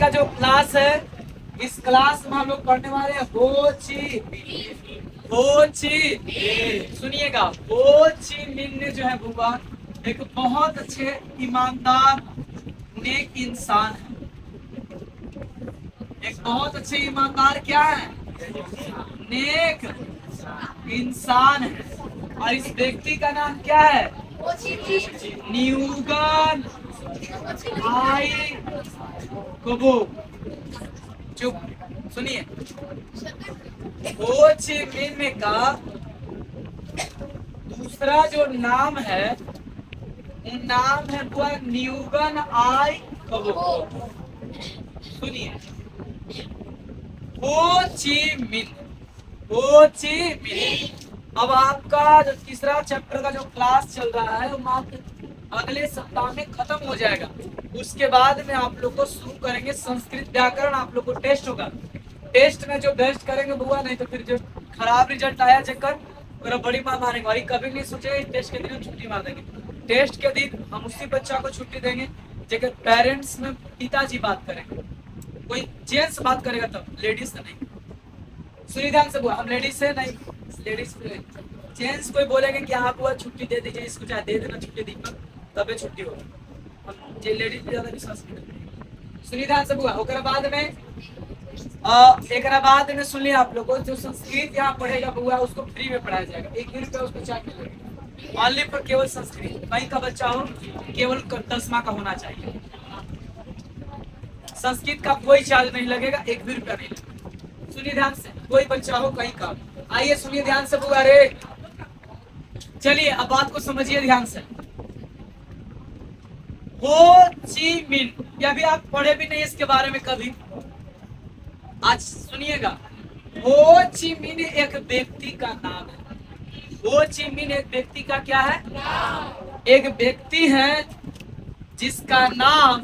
का जो क्लास है, इस क्लास में हम लोग पढ़ने वाले हैं हो ची मिन। हो ची, सुनिएगा, हो ची मिन ने जो है बुआ एक बहुत अच्छे ईमानदार नेक इंसान है। एक बहुत अच्छे ईमानदार क्या है? नेक इंसान है। और इस व्यक्ति का नाम क्या है? न्यूगन आई कोबो। चुप, सुनिए, हो ची मिन का दूसरा जो नाम है वो नाम है वो न्यूगन आई कोबो। सुनिए, हो ची मिन, हो ची मिन। अब आपका जो तीसरा चैप्टर का जो क्लास चल रहा है वो मात्र अगले सप्ताह में खत्म हो जाएगा। उसके बाद में आप लोग को शुरू करेंगे संस्कृत व्याकरण। आप लोग को टेस्ट होगा, टेस्ट में जो बेस्ट करेंगे बुआ, नहीं तो फिर जो खराब रिजल्ट आया चक्कर पूरा बड़ी मार मारेंगे। और कभी नहीं सोचे टेस्ट के दिन छुट्टी मार देंगे। टेस्ट के दिन हम उसी बच्चा को छुट्टी देंगे जगह पेरेंट्स में पिताजी बात करेंगे। कोई जेंट्स बात करेगा तब, लेडीज से नहीं। सुनिए ध्यान से बुआ, हम लेडीज से नहीं, लेडीज जेंट्स कोई बोलेंगे कि हाँ बुआ छुट्टी दे दीजिए, इसको चाहे दे देना छुट्टी दीपक, तबे छुट्टी होगी। हम जे लेडीज पे ज्यादा विश्वास नहीं करते। सुनिए ध्यान से बुआ, ओकरा बाद में सुन लिया आप लोगों को, जो संस्कृत यहाँ पढ़ेगा बुआ उसको फ्री में पढ़ाया जाएगा। 1 भी रुपया उसको चार्ज नहीं लगेगा। ऑनली पर केवल संस्कृत, कहीं का बच्चा हो केवल 10वां का होना चाहिए। संस्कृत का कोई चार्ज नहीं लगेगा, 1 भी रुपया नहीं लगेगा। सुनिए ध्यान से, कोई बच्चा हो कहीं का। आइए सुनिए ध्यान से बुआ रे, चलिए अब बात को समझिए ध्यान से। हो ची मिन, या भी आप पढ़े भी नहीं इसके बारे में कभी, आज सुनिएगा। हो ची मिन एक व्यक्ति का नाम है। हो ची मिन एक व्यक्ति का क्या है? एक व्यक्ति है जिसका नाम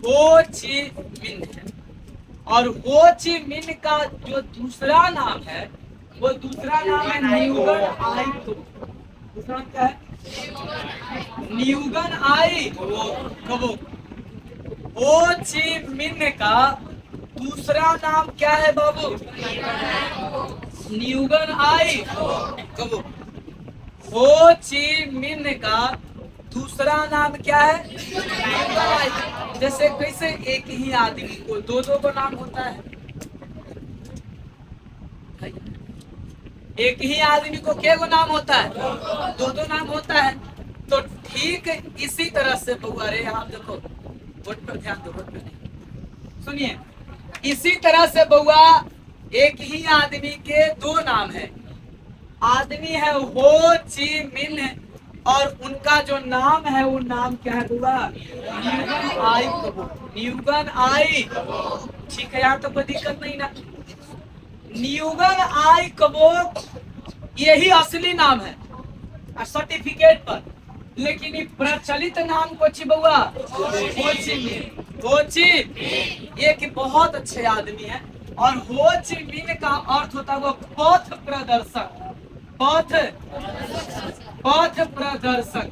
हो ची मिन है। और हो ची मिन का जो दूसरा नाम है वो दूसरा नाम है न्यूगन आई कोबो। दूसरा नाम क्या है? न्यूगन आई कोबो। हो ची मिन का दूसरा नाम क्या है बाबू? न्यूगन आई कोबो। हो ची मिन का दूसरा नाम क्या है? जैसे कैसे एक ही आदमी को दो दो को नाम होता है, एक ही आदमी को क्या को नाम होता है? दो दो नाम होता है। तो ठीक इसी तरह से बुआ रे, आप देखो वोट पर ध्यान दो, वोट पर नहीं। सुनिए, इसी तरह से बुआ एक ही आदमी के 2 नाम है। आदमी है हो ची मिन और उनका जो नाम है वो नाम क्या है बुआ? न्यूगन आई कोबो। न्यूगन आई, ठीक है यार, तो कोई दिक्कत नहीं ना। न्यूगन आई कोबो यही असली नाम है सर्टिफिकेट पर, लेकिन ये प्रचलित नाम को बुआ हो ची मिन। हो ची एक बहुत अच्छे आदमी है। और हो ची मिन का अर्थ होता है वो पथ प्रदर्शक। पथ प्रदर्शक,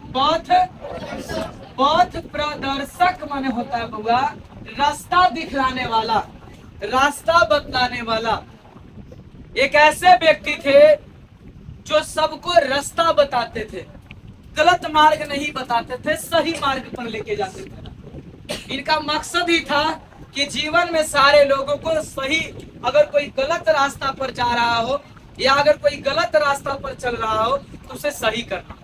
पथ प्रदर्शक माने होता है बुआ रास्ता दिखलाने वाला, रास्ता बतलाने वाला। एक ऐसे व्यक्ति थे जो सबको रास्ता बताते थे, गलत मार्ग नहीं बताते थे, सही मार्ग पर लेके जाते थे। इनका मकसद ही था कि जीवन में सारे लोगों को सही, अगर कोई गलत रास्ता पर जा रहा हो या अगर कोई गलत रास्ता पर चल रहा हो तो उसे सही करना।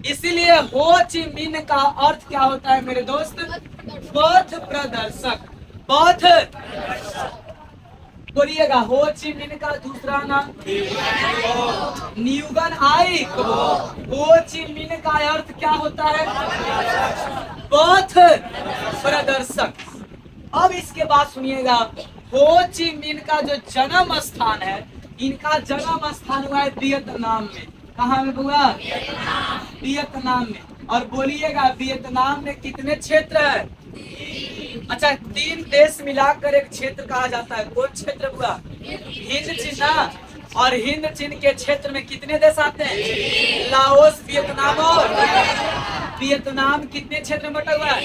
इसीलिए हो ची मिन का अर्थ क्या होता है मेरे दोस्त? पथ प्रदर्शक। पथ, बोलिएगा, हो ची मिन का दूसरा नाम न्यूगन आई कोबो। हो ची मिन का अर्थ क्या होता है? पथ प्रदर्शक। अब इसके बाद सुनिएगा, हो ची मिन का जो जन्म स्थान है, इनका जन्म स्थान हुआ है वियतनाम में। कहाँ में बुआ? वियतनाम में। और बोलिएगा वियतनाम में कितने क्षेत्र है? अच्छा, 3 देश मिलाकर एक क्षेत्र कहा जाता है। कौन क्षेत्र बुआ? हिंद चीन ना। और हिंद चीन के क्षेत्र में कितने देश आते हैं? लाओस, वियतनाम और वियतनाम कितने क्षेत्र में बटा हुआ है?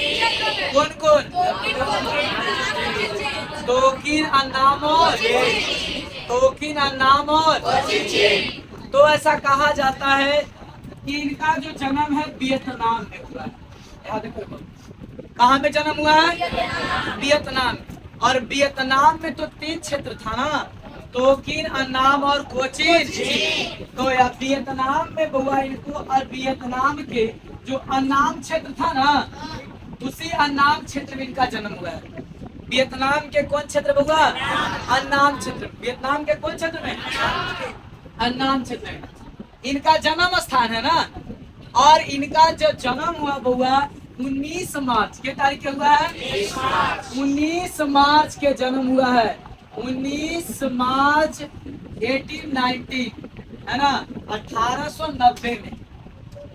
कौन कौन? तोकिन अन्नाम और तोकिन अन्नाम और तो ऐसा कहा जाता है कि इनका जो जन्म है वियतनाम में हुआ है। याद रखो, कहाँ में जन्म हुआ है? वियतनाम। और वियतनाम में तो 3 क्षेत्र था ना, तोकिन, अन्नाम और कोचीन। तो या वियतनाम में बुआ इनको, और वियतनाम के जो अन्नाम क्षेत्र था ना, उसी अन्नाम क्षेत्र में इनका जन्म हुआ है। वियतनाम के कौन क्षेत्र बुआ? अन्नाम क्षेत्र। वियतनाम के कौन क्षेत्र में? अन्नाम क्षेत्र में इनका जन्म स्थान है ना। और इनका जो जन्म हुआ बुआ 19 मार्च के तारीख के हुआ है, 19 मार्च के जन्म हुआ है। 19 मार्च 1890 है ना, 1890 में।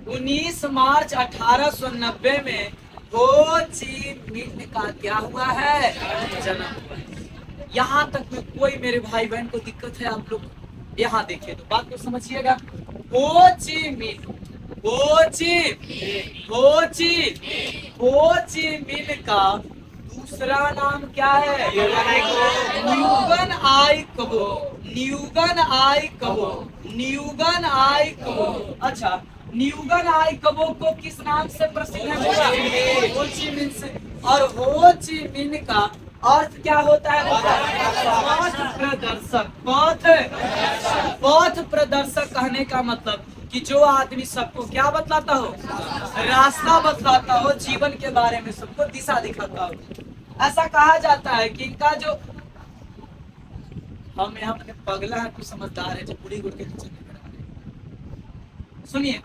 19 मार्च 1890 में हो ची मिन्ह का क्या हुआ है? जन्म हुआ है। यहाँ तक में कोई मेरे भाई बहन को दिक्कत है? आप लोग यहाँ देखिए तो बात को समझिएगा। हो ची मिन्ह, हो ची मिन्ह का दूसरा नाम क्या है? न्यूगन आई कबो, न्यूगन आई कबो, न्यूगन आई कबो। अच्छा, न्यूगन आई कबो को किस नाम से प्रसिद्ध है? हो ची मिन्ह से। और हो ची मिन्ह का अर्थ क्या होता है? पथ प्रदर्शक। पथ प्रदर्शक कहने का मतलब कि जो आदमी सबको क्या बतलाता हो? रास्ता बतलाता हो, जीवन के बारे में सबको दिशा दिखाता हो। ऐसा कहा जाता है कि इनका जो, हम यहाँ पे पगला है कुछ समझदार है जो पूरी गुड़ के नीचे। सुनिए,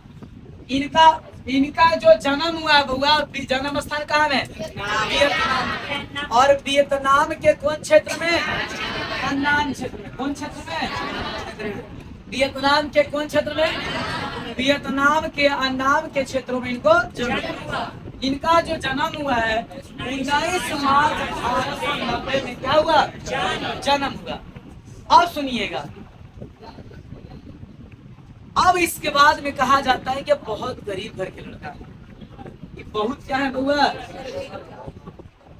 इनका जो जन्म हुआ बुआ, जन्म स्थान कहाँ है? वियतनाम। और वियतनाम के कौन क्षेत्र में? अन्नाम क्षेत्र में। कौन क्षेत्र में? वियतनाम के कौन क्षेत्र में? वियतनाम के अन्नाम के क्षेत्रों में इनको जन्म हुआ। इनका जो जन्म हुआ है 19 मार्च 1890 में क्या हुआ? जन्म हुआ। अब सुनिएगा, अब इसके बाद में कहा जाता है कि बहुत गरीब घर के लड़का है। ये बहुत क्या है बुआ?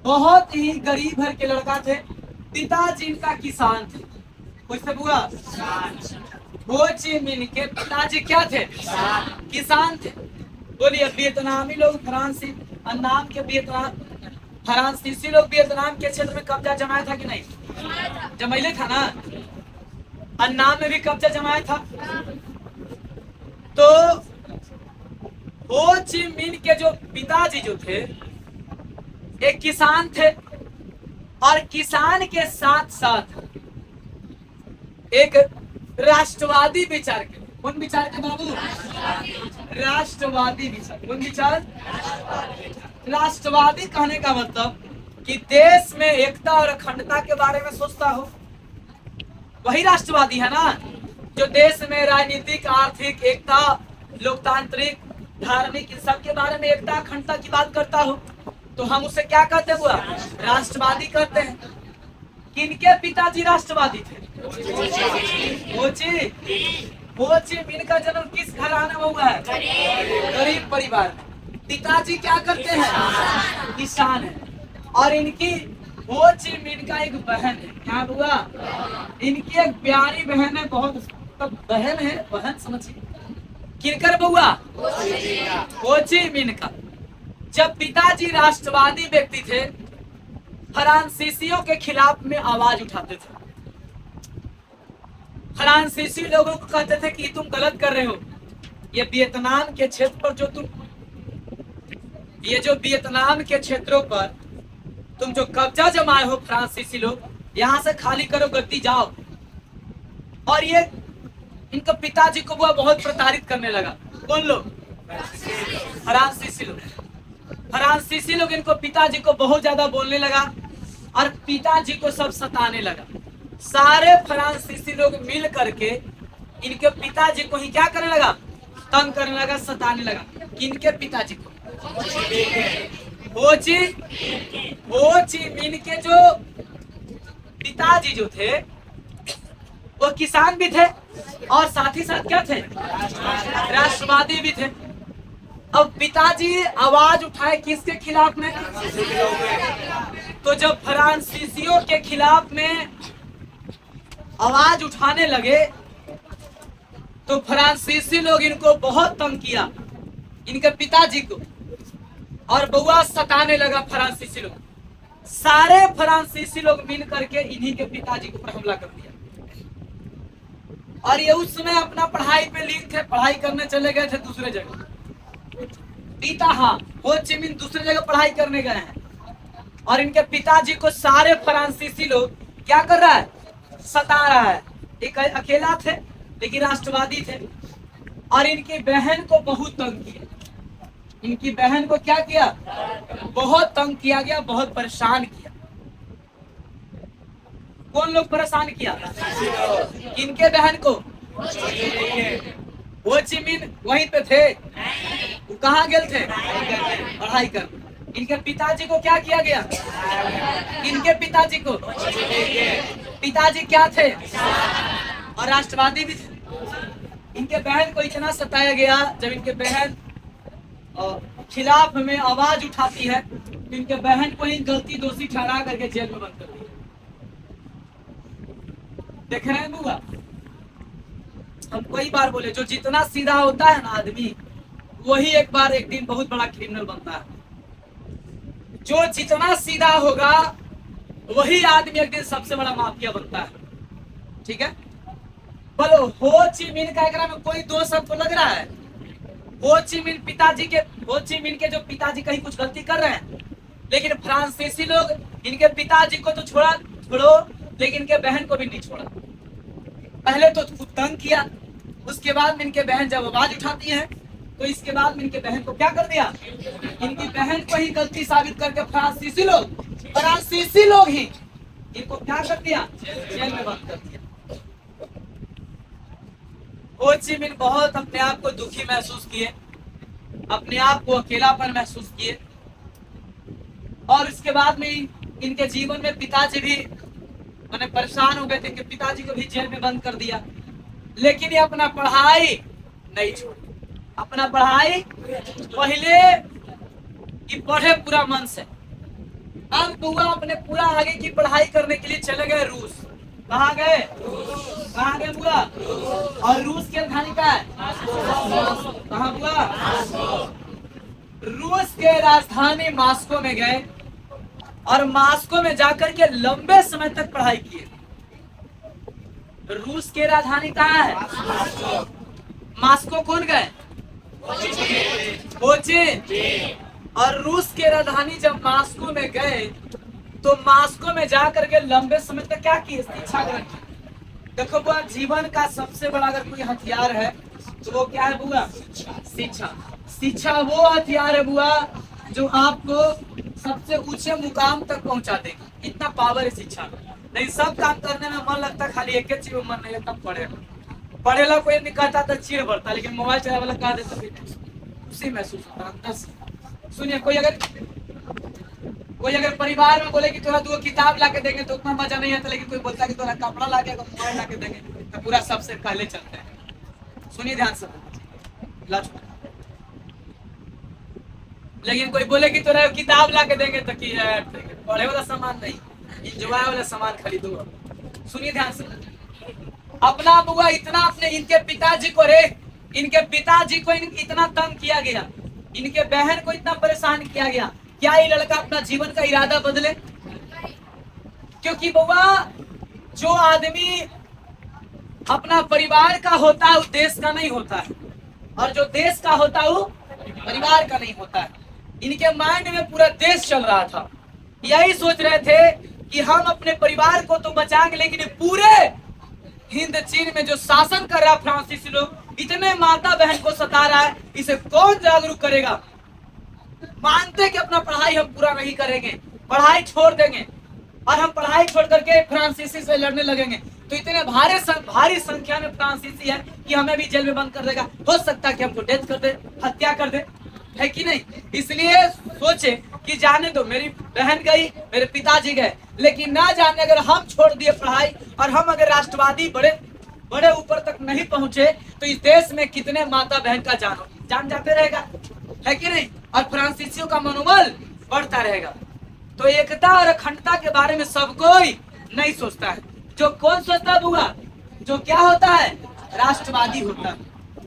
बहुत ही गरीब घर के लड़का थे। पिताजी इनका किसान थे। कुछ बुआ? हो ची मिन्ह के पिताजी क्या थे? किसान थे। बोलिए, वियतनामी लोग फ्रांसी, अन्नाम के वियतनाम, फ्रांसीसी लोग वियतनाम के क्षेत्र में कब्जा जमाया था कि नहीं? जमैले था ना। अन्नाम में भी कब्जा जमाया था। तो हो ची मिन्ह के जो पिताजी जो थे एक किसान थे, और किसान के साथ साथ एक राष्ट्रवादी विचार के। कौन विचार के बाबू? राष्ट्रवादी विचार। कौन विचार? राष्ट्रवादी कहने का मतलब कि देश में एकता और अखंडता के बारे में सोचता हो, वही राष्ट्रवादी है ना। जो देश में राजनीतिक, आर्थिक एकता, लोकतांत्रिक, धार्मिक, इन सब के बारे में एकता अखंडता की बात करता हो, तो हम उसे क्या कहते हुआ? राष्ट्रवादी कहते हैं। किनके पिताजी राष्ट्रवादी थे? हो ची मिन्ह का जन्म किस घराने में हुआ है? गरीब परिवार। पिताजी क्या करते हैं? किसान है। और इनकी हो ची मिन्ह का एक बहन है। क्या हुआ? इनकी एक प्यारी बहन है, बहुत तब बहन है, बहन समझिए। किनकर बुआ? हो ची मिन्ह का। जब पिताजी राष्ट्रवादी व्यक्ति थे, फ्रांसीसियों के खिलाफ में आवाज उठाते थे। फ्रांसीसी लोगों को कहते थे कि तुम गलत कर रहे हो। ये वियतनाम के क्षेत्र पर जो जो वियतनाम के क्षेत्रों पर तुम जो कब्जा जमाए हो फ्रांसीसी लोग, यहाँ से खाली करो, गद्दी जाओ। और ये इनके पिताजी को वो बहुत प्रताड़ित करने लगा। कौन लोग? फ्रांसीसी लोग। फ्रांसीसी लोग इनको, पिताजी को बहुत ज्यादा बोलने लगा, और पिताजी को सब सताने लगा। सारे फ्रांसीसी लोग मिल करके इनके पिताजी को ही क्या करने लगा? तंग करने लगा, सताने लगा। किनके पिताजी को? हो ची मिन्ह के जो पिताजी जो थे वो किसान भी थे, और साथ ही साथ क्या थे? राष्ट्रवादी भी थे। अब पिताजी आवाज उठाए किसके खिलाफ में? तो जब फ्रांसीसियों के खिलाफ में आवाज उठाने लगे तो फ्रांसीसी लोग इनको बहुत तंग किया, इनके पिताजी को, और बउआ सताने लगा फ्रांसीसी लोग। सारे फ्रांसीसी लोग मिल करके इन्हीं के पिताजी के ऊपर हमला कर दिया। और ये उस समय अपना पढ़ाई पे लीन थे, पढ़ाई करने चले गए थे दूसरे जगह। पिता हाँ हो ची मिन दूसरे जगह पढ़ाई करने गए हैं, और इनके पिताजी को सारे फ्रांसीसी लोग क्या कर रहा है, सता रहा है। एक अकेला थे लेकिन राष्ट्रवादी थे, और इनकी बहन को बहुत तंग किया। इनकी बहन को क्या किया, बहुत तंग किया गया, बहुत परेशान किया। कौन लोग परेशान किया, इनके बहन को। हो ची मिन वहीं पे थे, वो कहाँ गए थे, पढ़ाई कर। इनके पिताजी को क्या किया गया, इनके पिताजी को, पिताजी क्या थे, और राष्ट्रवादी भी थे। इनके बहन को इतना सताया गया, जब इनके बहन खिलाफ में आवाज उठाती है तो इनके बहन को ही गलती दोषी ठहरा करके जेल में बंद कर दिया। देख रहे हैं बुआ, हम कई बार बोले जो जितना सीधा होता है ना आदमी, वही एक बार एक दिन बहुत बड़ा क्रिमिनल बनता है। जो जितना सीधा होगा वही आदमी एक दिन सबसे बड़ा माफिया बनता है। ठीक है, बोलो हो ची मिन का एकरा में कोई दोष आपको लग रहा है? हो ची मिन पिताजी के, हो ची मिन के जो पिताजी कहीं कुछ गलती कर रहे हैं, लेकिन फ्रांसीसी लोग इनके पिताजी को तो छोड़ो, लेकिन इनके बहन को भी नहीं छोड़ा। पहले तो खुद तंग किया, उसके बाद में इनके बहन जब आवाज उठाती है तो इसके बाद में इनके बहन को क्या कर दिया, इनकी बहन को ही गलती साबित करके फ्रांसीसी लोग ही इनको क्या कर दिया, जेल में बंद कर दिया। हो ची मिन बहुत अपने आप को दुखी महसूस किए, अपने आप को अकेलापन महसूस किए, और इसके बाद में इनके जीवन में पिताजी भी मैंने परेशान हो गए थे कि पिताजी को भी जेल में बंद कर दिया। लेकिन ये अपना पढ़ाई नहीं छोड़ी, अपना पढ़ाई पहले कि पढ़े पूरा मन से। अब बुआ अपने पूरा आगे की पढ़ाई करने के लिए चले गए रूस। कहाँ गए, कहाँ गए बुआ, और रूस की राजधानी का है कहाँ बुआ, रूस के राजधानी मॉस्को में गए, और मॉस्को में जाकर के लंबे समय तक पढ़ाई किए। रूस के राजधानी कहाँ है, मॉस्को कौन गए, हो ची। और रूस के राजधानी जब मॉस्को में गए तो मॉस्को में जाकर के लंबे समय तक क्या किए, शिक्षा ग्रहण की। देखो बुआ, जीवन का सबसे बड़ा अगर कोई हथियार है तो वो क्या है बुआ, शिक्षा। शिक्षा वो हथियार है बुआ जो आपको सबसे ऊंचे मुकाम तक पहुंचा देगी। इतना पावर है शिक्षा में। नहीं सब काम करने में मन लगता, खाली एक चीज में मन नहीं लगता, पढ़ेला कोई नहीं कहता तो चिड़ बढ़ता, लेकिन मोबाइल चलाने वाला कह देता खुशी महसूस होता अंदर से। सुनिए, कोई अगर परिवार में बोले कि थोड़ा दो किताब ला के देंगे तो उतना मजा नहीं आता, लेकिन कोई बोलता है कि थोड़ा कपड़ा ला के अगर मोबाइल ला के देंगे तो पूरा सबसे पहले चलते हैं। सुनिए ध्यान से, लेकिन कोई बोले कि थोड़ा किताब ला के देंगे तो कि पढ़े वाला सामान नहीं, इंजॉय वाला सामान खरीदो। सुनिए ध्यान से, अपना बुआ इतना अपने इनके पिताजी को इतना तंग किया गया, इनके बहन को इतना परेशान किया गया। क्या ये लड़का अपना जीवन का इरादा बदले? क्योंकि बुआ जो आदमी अपना परिवार का होता है वो देश का नहीं होता है, और जो देश का होता है वो परिवार का नहीं होता है। इनके माइंड में पूरा देश चल रहा था, यही सोच रहे थे कि हम अपने परिवार को तो बचाएंगे, लेकिन पूरे हिंद चीन में जो शासन कर रहा फ्रांसीसी लोग, इतने माता बहन को सता रहा है, इसे कौन जागरूक करेगा? मानते कि अपना पढ़ाई हम पूरा नहीं करेंगे, पढ़ाई छोड़ देंगे, और हम पढ़ाई छोड़ करके फ्रांसीसी से लड़ने लगेंगे तो इतने भारी संख्या में फ्रांसीसी है कि हमें भी जेल में बंद कर देगा। हो सकता है कि हमको डेथ कर दे, हत्या कर दे, है कि नहीं? इसलिए सोचे कि जाने दो, मेरी बहन गई, मेरे पिताजी गए, लेकिन ना जाने अगर हम छोड़ दिए पढ़ाई और हम अगर राष्ट्रवादी बड़े ऊपर तक नहीं पहुंचे तो इस देश में कितने माता बहन का जान जाते रहेगा, है कि नहीं? और फ्रांसीसियों का मनोबल बढ़ता रहेगा। तो एकता और अखंडता के बारे में सब कोई नहीं सोचता है। जो कौन सोचता है बुआ? जो क्या होता है? राष्ट्रवादी होता है।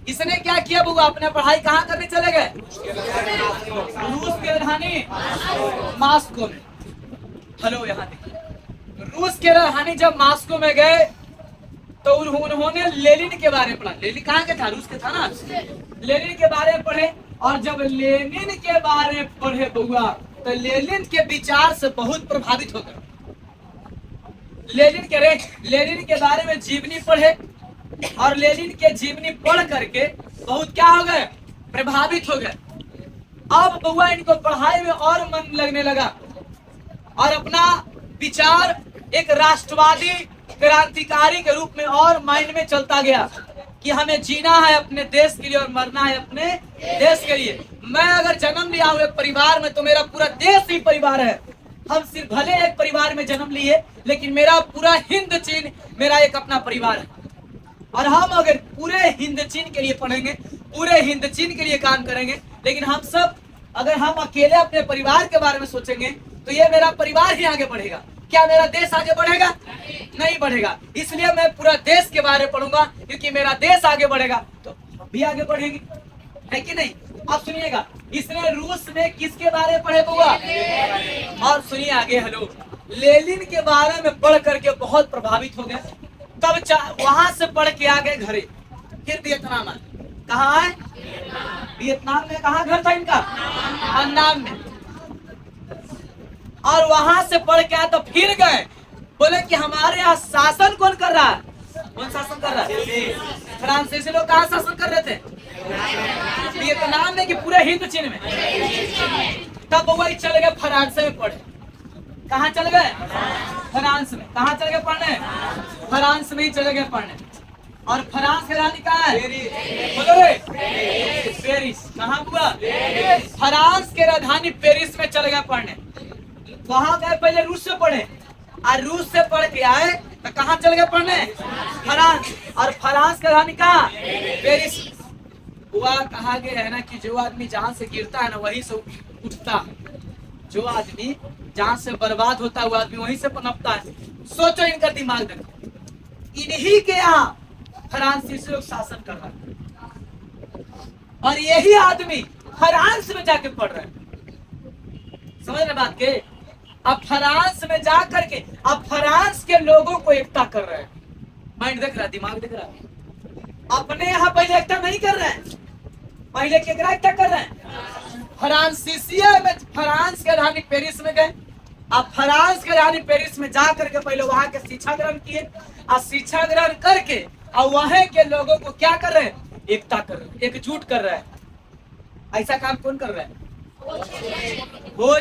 इसने क्या किया बुआ? अपने पढ़ाई कहाँ करने चले गए? रूस की राजधानी मॉस्को में। हेलो, यहाँ देखिए, रूस की राजधानी जब मॉस्को में गए तो उन्होंने लेनिन के बारे में पढ़ा। लेनिन कहाँ के था? रूस के था ना। लेनिन के बारे में पढ़े, और जब लेनिन के बारे में पढ़े बुआ तो लेनिन के विचार से बहुत प्रभावित हो गए। लेनिन के बारे में जीवनी पढ़े, और लेनिन के जीवनी पढ़ करके बहुत क्या हो गए? प्रभावित हो गए। अब बुआ इनको पढ़ाई में और मन लगने लगा, और अपना विचार एक राष्ट्रवादी क्रांतिकारी के रूप में और माइंड में चलता गया कि हमें जीना है अपने देश के लिए और मरना है अपने देश के लिए। मैं अगर जन्म लिया हूँ एक परिवार में तो मेरा पूरा देश ही परिवार है। हम सिर्फ भले एक परिवार में जन्म लिए, लेकिन मेरा पूरा हिंद चीन मेरा एक अपना परिवार है। और हम अगर पूरे हिंद चीन के लिए पढ़ेंगे, पूरे हिंद चीन के लिए काम करेंगे, लेकिन हम सब अगर हम अकेले अपने परिवार के बारे में सोचेंगे तो ये मेरा परिवार ही आगे बढ़ेगा। क्या मेरा देश आगे बढ़ेगा? नहीं बढ़ेगा। इसलिए मैं पूरा देश के बारे में पढ़ूंगा, क्योंकि मेरा देश आगे बढ़ेगा तो हम भी आगे बढ़ेंगे, है कि नहीं? अब सुनिएगा, इसने रूस में किसके बारे में पढ़े बुआ? और सुनिए आगे। हेलो, लेनिन के बारे में पढ़ करके बहुत प्रभावित हो गए। तब वहां से पढ़ के आ गए घरे, फिर वियतनाम आए। कहाँ है? वियतनाम में। कहाँ घर था इनका? अन्नाम में। और वहां से पढ़ के आए तो फिर गए, बोले कि हमारे यहाँ शासन कौन कर रहा है? कौन शासन कर रहा है? फ्रांसीसी लोग। कहाँ शासन कर रहे थे? वियतनाम में कि पूरे हिंद चीन में? तब वही चले गए फ्रांस में पढ़े। कहाँ चले गए? फ्रांस में। कहाँ चले गए पढ़ने? फ्रांस में ही चले गए पढ़ने। और फ्रांस की राजधानी कहाँ है? बोलो रे, पेरिस। कहाँ बुआ? फ्रांस के राजधानी पेरिस में चले गए पढ़ने। वहां गए, पहले रूस से पढ़े, और रूस से पढ़ के आए तो कहाँ चले गए पढ़ने? फ्रांस। और फ्रांस का राजधानी कहाँ? पेरिस। हुआ कहा गया है ना कि जो आदमी जहाँ से गिरता है ना वहीं से उठता है। जो आदमी जहाँ से बर्बाद होता है वो आदमी वहीं से पनपता है। सोचो, इनका दिमाग देखो। इन्हीं के यहाँ फ्रांसीसी लोग शासन कर रहे हैं, और यही आदमी फ्रांस में जाके पढ़ रहे हैं। समझ रहे बात के? अब फ्रांस में जा करके अब फ्रांस के लोगों को एकता कर रहे हैं। माइंड देख रहा है, दिमाग देख रहा है। अपने यहाँ पहले एकता नहीं कर रहे हैं, पहले केकरा एकता कर रहे हैं? फ्रांसीसिया में। फ्रांस के राजधानी पेरिस में गए। अब फ्रांस के राजधानी पेरिस में जा करके पहले वहां के शिक्षा ग्रहण किए, और शिक्षा ग्रहण करके और वहां के लोगों को क्या कर रहे हैं? एकता कर रहे हैं, एकजुट कर रहे हैं। ऐसा काम कौन कर रहा है? हो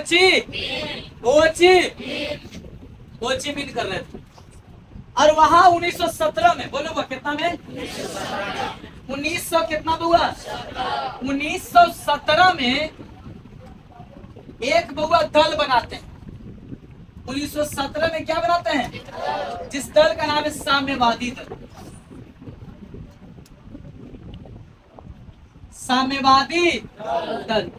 ची मिन कर रहे थे। और वहां 1917 में, बोलो वो कितना में? 1900 कितना बुआ? 1917 में एक बुआ दल बनाते हैं। 1917 में क्या बनाते हैं? जिस दल का नाम है साम्यवादी दल। साम्यवादी दल।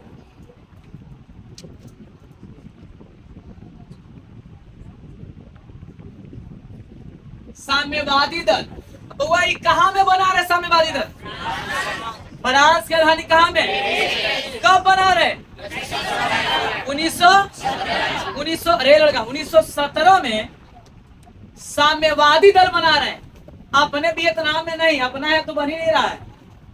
साम्यवादी दल। बुआ ये कहाँ में बना रहे साम्यवादी दल? फ्रांस की राजधानी कहाँ में? कब बना रहे? 1917 में साम्यवादी दल बना रहे हैं। अपने वियतनाम में नहीं, अपना है तो बन ही नहीं रहा है।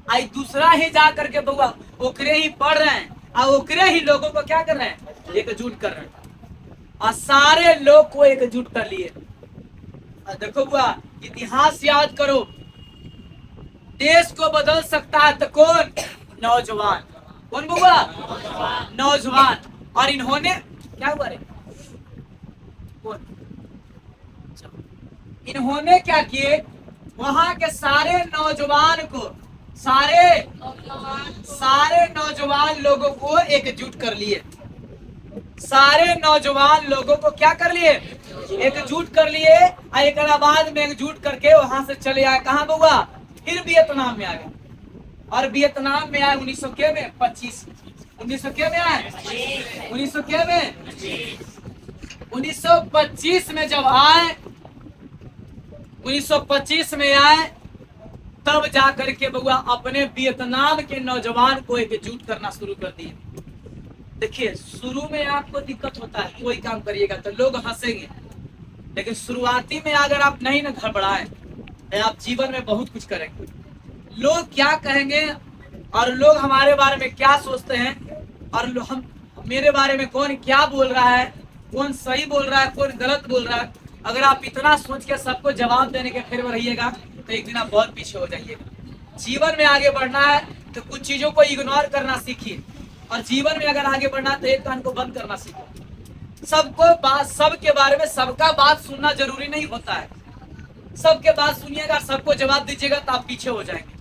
आई दूसरा ही जा करके बुआ ओकरे ही पढ़ रहे हैं, और ओकरे ही लोगों को क्या कर रहे हैं? एकजुट कर रहे हैं, और सारे लोग को एकजुट कर लिए। देखो बुआ, इतिहास याद करो। देश को बदल सकता है तो कौन? नौजवान। कौन बुआ? नौजवान। और इन्होंने क्या हुआ रे? कौन? इन्होंने क्या किए? वहां के सारे नौजवान को, सारे नौजवान लोगों को एकजुट कर लिए। सारे नौजवान लोगों को क्या कर लिए? एकजुट कर लिए। और एक बाद में एकजुट करके वहां से चले आए। कहाँ बुआ? फिर वियतनाम में आ गए। और वियतनाम में आए 1900 के में 25। 1900 के में आए? 1900 के में 1925 में जब आए, 1925 में आए, तब जा करके बउआ अपने वियतनाम के नौजवान को एकजुट करना शुरू कर दिए। देखिए, शुरू में आपको दिक्कत होता है, कोई काम करिएगा तो लोग हंसेंगे, लेकिन शुरुआती में अगर आप नहीं ना घबराए, आप जीवन में बहुत कुछ करेंगे। लोग क्या कहेंगे और लोग हमारे बारे में क्या सोचते हैं, और हम मेरे बारे में कौन क्या बोल रहा है, कौन सही बोल रहा है, कौन गलत बोल रहा है, अगर आप इतना सोच के सबको जवाब देने के फेर में रहिएगा तो एक दिन आप बहुत पीछे हो जाइएगा। जीवन में आगे बढ़ना है तो कुछ चीजों को इग्नोर करना सीखिए, और जीवन में अगर आगे बढ़ना है तो एक कान को बंद करना सीखिए। सबको बात, सबके बारे में सबका बात सुनना जरूरी नहीं होता है। सबके बात सुनिएगा, सबको जवाब दीजिएगा तो आप पीछे हो जाएंगे।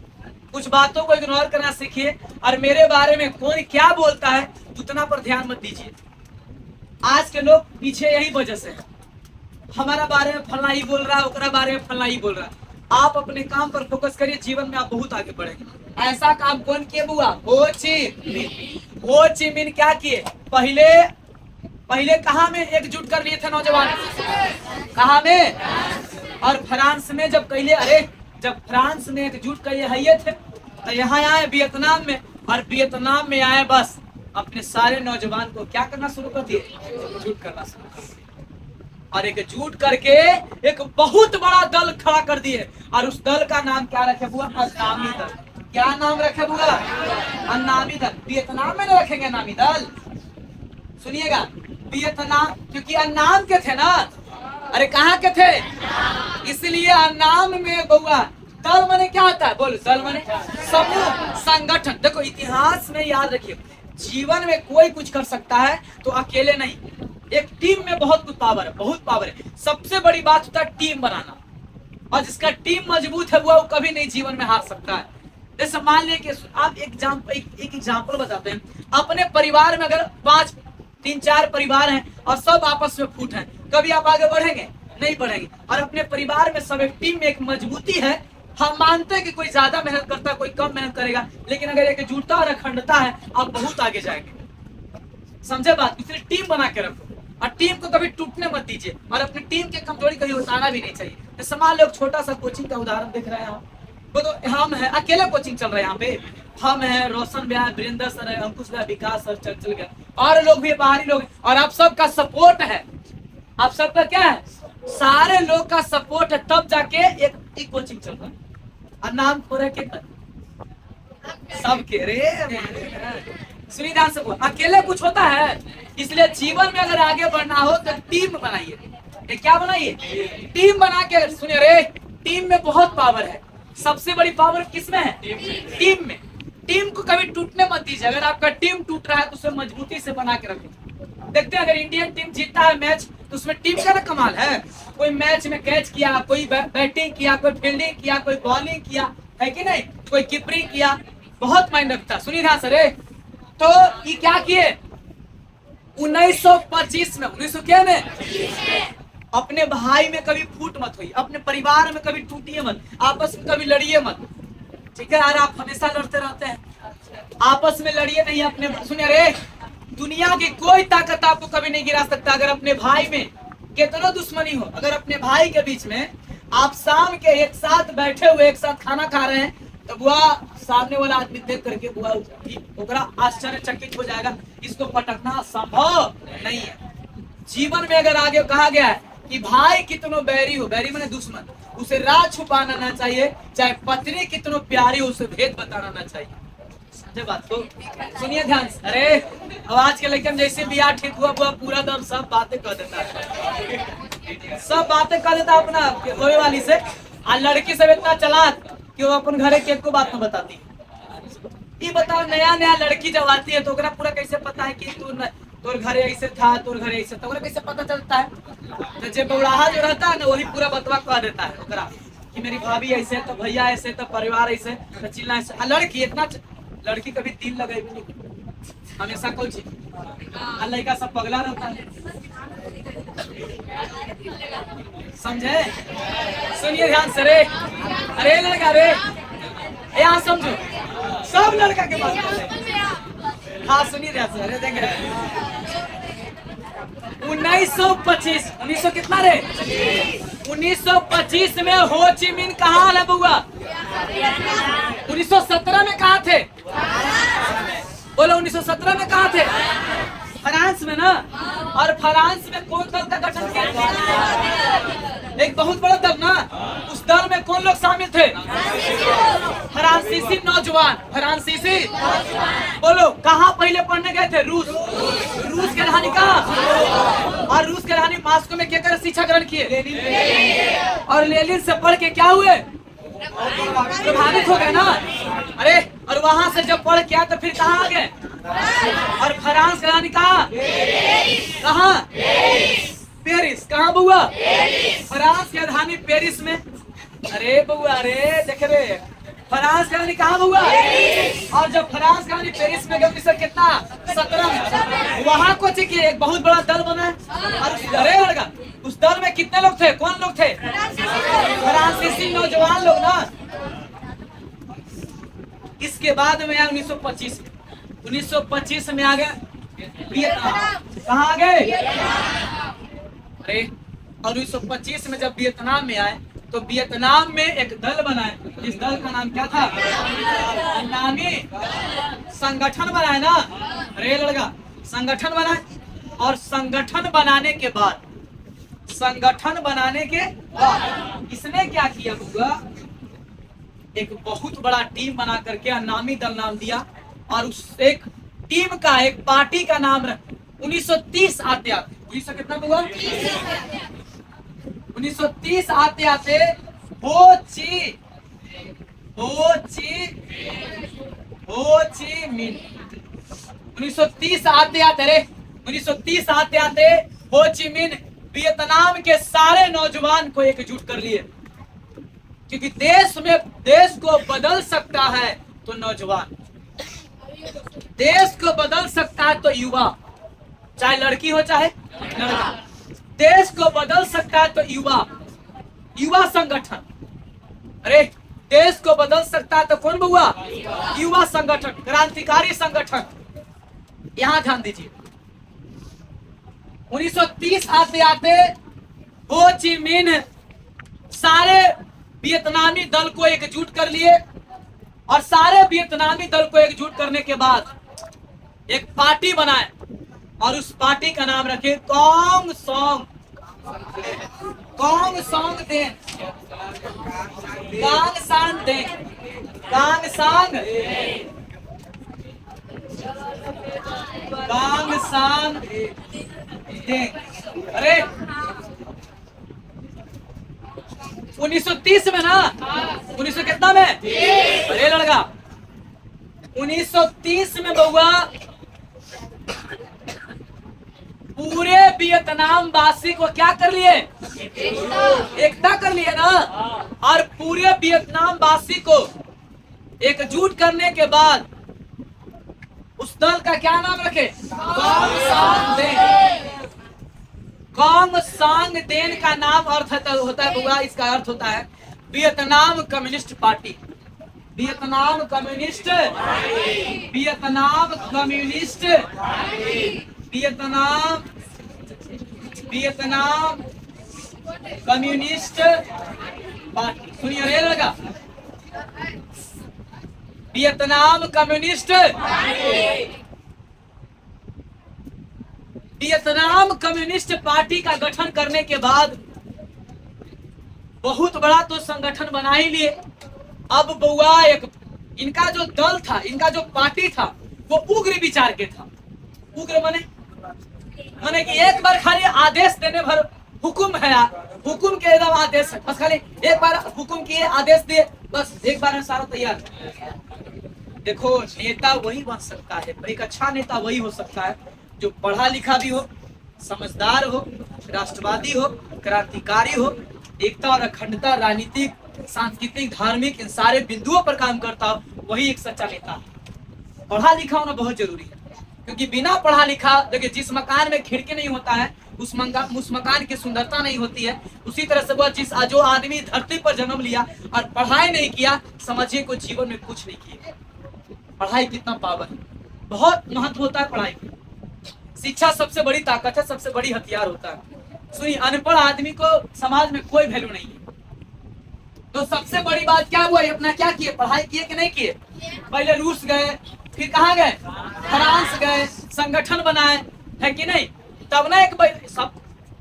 कुछ बातों को इग्नोर करना सीखिए, और मेरे बारे में कौन क्या बोलता है उतना पर ध्यान मत दीजिए। आज के लोग पीछे यही वजह से है, हमारा बारे में फलना ही बोल रहा है, ओकरा बारे में फलना ही बोल रहा है। आप अपने काम पर फोकस करिए, जीवन में आप बहुत आगे बढ़ेंगे। ऐसा काम कौन किए बुआ? हो ची मिन क्या किए? पहले कहाँ में एकजुट कर लिए थे नौजवान? कहाँ में? और फ्रांस में जब कैले, अरे जब फ्रांस में एकजुट कर लिए थे तो यहाँ आए वियतनाम में, और वियतनाम में आए बस अपने सारे नौजवान को क्या करना शुरू कर दिए? एकजुट करना शुरू कर दिए, और एकजुट करके एक बहुत बड़ा दल खड़ा कर दिए। और उस दल का नाम क्या रखे बुआ? अन्नामी दल। क्या नाम रखे बुआ? अन्नामी दल। वियतनाम में न रखेंगे अन्नामी दल, सुनिएगा, वियतनाम, क्योंकि अन्नाम के थे ना, अरे कहाँ के थे, इसलिए अन्नाम में बउआ दल माने क्या होता है? बोलो, दल माने समूह, संगठन। देखो इतिहास में याद रखिए, जीवन में कोई कुछ कर सकता है तो अकेले नहीं, एक टीम में बहुत कुछ पावर है, बहुत पावर है। सबसे बड़ी बात होता है टीम बनाना, और जिसका टीम मजबूत है वो कभी नहीं जीवन में हार सकता है। जैसे मान लिया कि आप एक एग्जाम्पल बताते हैं, अपने परिवार में अगर 3-4 परिवार हैं और सब आपस में फूट हैं, कभी आप आगे बढ़ेंगे? नहीं बढ़ेंगे। और अपने परिवार में सब एक टीम में एक मजबूती है। हम मानते हैं कि कोई ज्यादा मेहनत करता है, कोई कम मेहनत करेगा, लेकिन अगर एक जुटता और अखंडता है, आप बहुत आगे जाएंगे। समझे बात? इसलिए टीम बना के रखो, और टीम को कभी टूटने मत दीजिए, और अपनी टीम की कमजोरी कभी उतारना भी नहीं चाहिए। जैसे मान लो छोटा सा कोचिंग का उदाहरण देख रहे हैं, वो तो हम है, अकेले कोचिंग चल रहा है यहाँ पे, हम है, रोशन भैया, वीरेंद्र सर है, अंकुश भैया, विकास सर, चल गया, और लोग भी बाहरी लोग, और आप सबका सपोर्ट है। आप सबका क्या है? सारे लोग का सपोर्ट है, तब जाके एक कोचिंग चल रहा है। और नाम थोड़े के सबके रे सुनी ध्यान से बोल, अकेले कुछ होता है। इसलिए जीवन में अगर आगे बढ़ना हो तो टीम बनाइए। क्या बनाइए? टीम बना के। सुनिए रे, टीम में बहुत पावर है। सबसे बड़ी पावर किसमें है? टीम में। टीम को कभी टूटने मत दीजिए। अगर आपका टीम टूट रहा है तो उसे मजबूती से बना के रखें। देखते हैं अगर इंडियन टीम जीतता है मैच तो उसमें टीम का ना कमाल है। कोई मैच में कैच किया, कोई बैटिंग किया, कोई फील्डिंग किया, कोई बॉलिंग किया, है कि नहीं, कोई कीपरिंग किया, बहुत मायने रखता। सुनिए ध्यान से रे, तो ये क्या किए 1925 में, 1900 क्या में, अपने भाई में कभी फूट मत हुई, अपने परिवार में कभी टूटिए मत, आपस में कभी लड़िए मत, ठीक है यार। आप हमेशा लड़ते रहते हैं, आपस में लड़िए नहीं अपने। सुनिए रे, दुनिया की कोई ताकत आपको कभी नहीं गिरा सकता। अगर अपने भाई में कितना दुश्मनी हो, अगर अपने भाई के बीच में आप शाम के एक साथ बैठे हुए एक साथ खाना खा रहे हैं तो बुआ सामने वाला आदमी देख करके बुआ ओकरा आश्चर्यचकित हो जाएगा, इसको पटकना संभव नहीं है। जीवन में अगर आगे कहा गया है कि भाई कितनो बैरी हो, बैरी माने दुश्मन, उसे राज छुपाना ना चाहिए, चाहे पत्नी कितनो प्यारी हो उसे भेद बताना ना चाहिए। समझे बात को? सुनिए ध्यान से। अरे अब आज के लड़कन जैसे बियाह ठीक हुआ बुआ पूरा दम सब बातें कर देता है, सब बातें कर देता अपना होने वाली से। और लड़की सब इतना चालाक कि वो अपन घरे के को बात में बताती है। ये बताओ, नया नया लड़की जब आती है तो ओकरा पूरा कैसे पता है कि तोर घरे ऐसे था, तोर घरे ऐसे था, ओकरा कैसे पता चलता है? तो जब बौड़ाहा जो रहता है ना वही पूरा बतवा कह देता है ओकरा कि मेरी भाभी ऐसे, तो भैया ऐसे, तो परिवार ऐसे, तो चिल्ला ऐसे। लड़की इतना, लड़की कभी दिल लगे भी नहीं, हमेशा कोई चीज, लड़का सब पगला रहता है। समझे? सुनिए ध्यान से रे, अरे लड़का रे, यहाँ समझो, सब लड़का के पास। हाँ सुनिए ध्यान से, अरे देख 1925 1900 कितना रे 1925 में हो ची मिन कहाँ है बुआ 1917 में कहाँ थे बोलो 1917 में कहाँ थे फ्रांस में ना और फ्रांस में कौन दल का गठन किया एक बहुत बड़ा दल ना उस दल में कौन लोग शामिल थे फ्रांसीसी नौजवान फ्रांसीसी बोलो कहाँ पहले पढ़ने गए थे रूस रूस के रानी कहाँ और रूस के रानी मॉस्को में क्या कर शिक्षा ग्रहण किए और लेनिन से पढ़ के क्या हुए प्रभावित हो गए ना अरे और वहां से जब पढ़ के आए तो फिर कहाँ आ गए और फ्रांस की रानी कहाँ पेरिस कहाँ बुआ फ्रांस की राजधानी पेरिस में अरे बुआ अरे देख रे फ्रांस की रानी कहाँ बुआ और जब फ्रांस की रानी पेरिस में गई सर कितना 17 में वहां को चाहिए एक बहुत बड़ा दल बना है और अरे लड़का उस दल में कितने लोग थे कौन लोग थे फ्रांसीसी नौजवान लोग ना इसके बाद में आया 1925 में आ गए वियतनाम कहाँ आ गए अरे और 1925 में जब वियतनाम में आए तो वियतनाम में एक दल बनाए जिस दल का नाम क्या था नामी संगठन बनाए ना अरे लड़का संगठन बनाए और संगठन बनाने के बाद इसने क्या किया बुआ एक बहुत बड़ा टीम बना करके नामी दल नाम दिया और उस एक टीम का एक पार्टी का नाम 1930 आते आते 1900 कितना हुआ 1930 आते आते हो ची मिन 1930 आते आते रे 1930 आते आते हो ची मिन वियतनाम के सारे नौजवान को एकजुट कर लिए क्योंकि देश को बदल सकता है तो नौजवान देश को बदल सकता है तो युवा चाहे लड़की हो चाहे लड़का देश को बदल सकता है तो युवा संगठन अरे देश को बदल सकता है तो कौन बुआ युवा संगठन क्रांतिकारी संगठन यहां ध्यान दीजिए 1930 आते आते हो ची मिन सारे वियतनामी दल को एकजुट कर लिए और सारे वियतनामी दल को एकजुट करने के बाद एक पार्टी बनाए और उस पार्टी का नाम रखे कॉन्ग सॉन्ग देन गांग सांग देन गांग सांग देन अरे 1930 में ना 1900 कितना में अरे लड़का 1930 में बउआ पूरे वियतनाम वासी को क्या कर लिए एकता कर लिए ना और पूरे वियतनाम वासी को एकजुट करने के बाद उस दल का क्या नाम रखे कॉन्ग सांग देन का नाम अर्थ होता है बुआ इसका अर्थ होता है Vietnam communist party Vietnam communist party सुनिए रे लगा Vietnam communist Vietnam communist party का गठन करने के बाद बहुत बड़ा तो संगठन बना ही लिए अब बुआ एक इनका जो दल था इनका जो पार्टी था वो उग्र विचार के था उग्र माने कि एक बार खाली आदेश देने भर हुकुम है हुकुम के एकदम आदेश है बस खाली एक बार हुकुम किए आदेश दिए बस एक बार में सारा तैयार देखो नेता वही बन सकता है एक अच्छा नेता वही हो सकता है जो पढ़ा लिखा भी हो समझदार हो राष्ट्रवादी हो क्रांतिकारी हो एकता और अखंडता राजनीतिक सांस्कृतिक धार्मिक इन सारे बिंदुओं पर काम करता हो वही एक सच्चा नेता है पढ़ा लिखा होना बहुत जरूरी है क्योंकि बिना पढ़ा लिखा देखिए जिस मकान में खिड़की नहीं होता है उस मकान की सुंदरता नहीं होती है उसी तरह से वह जो आदमी धरती पर जन्म लिया और पढ़ाई नहीं किया समझिए कोई जीवन में कुछ नहीं किया पढ़ाई कितना पावर है बहुत महत्व होता है पढ़ाई शिक्षा सबसे बड़ी ताकत है, सबसे बड़ी हथियार होता है। सुनिए, अनपढ़ आदमी को समाज में कोई वैल्यू नहीं है। तो सबसे बड़ी बात क्या हुआ, अपना क्या किए, पढ़ाई किए कि नहीं किए? पहले रूस गए, फिर कहाँ गए, फ्रांस गए, संगठन बनाए, है कि नहीं? तब ना